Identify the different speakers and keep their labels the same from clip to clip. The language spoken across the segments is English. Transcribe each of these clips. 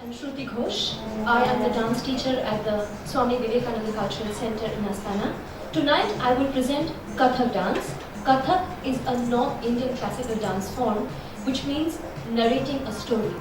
Speaker 1: I'm Shruti Ghosh. I am the dance teacher at the Swami Vivekananda Cultural Center in Astana. Tonight I will present Kathak dance. Kathak is a North Indian classical dance form which means narrating a story.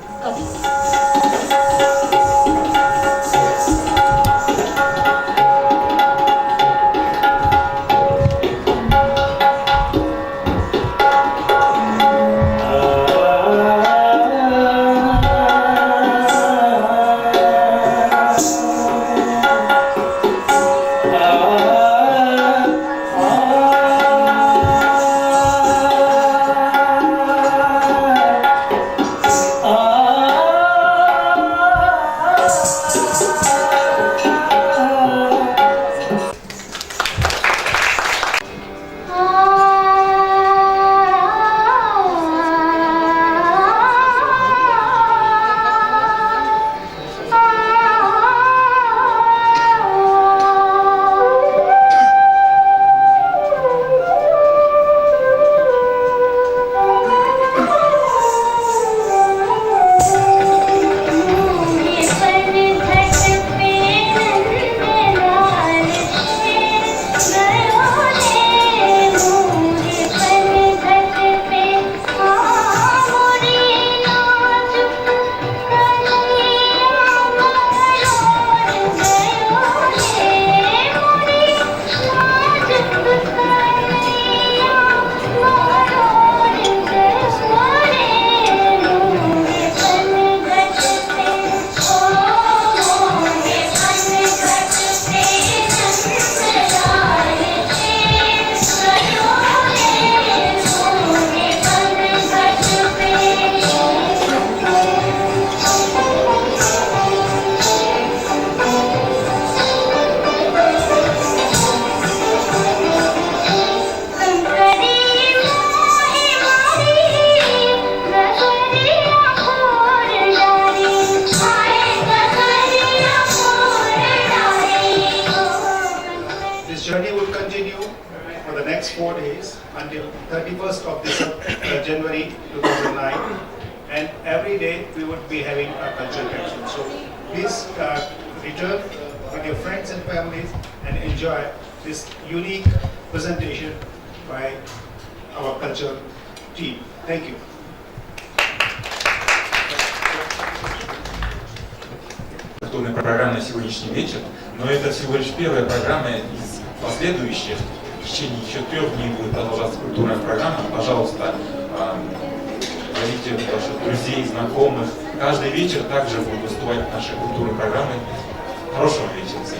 Speaker 2: This journey will continue for the next 4 days until 31st of January 2009, and every day we would be having a cultural action. So please return with your friends and families and enjoy this unique presentation by our cultural team. Thank you.
Speaker 3: Культурной программы на сегодняшний вечер, но это всего лишь первая программа из последующих. В течение еще 3 дней будет продолжаться культурная программа. Пожалуйста, зовите ваших друзей, знакомых. Каждый вечер также будут выступать наши культурные программы. Хорошего вечера.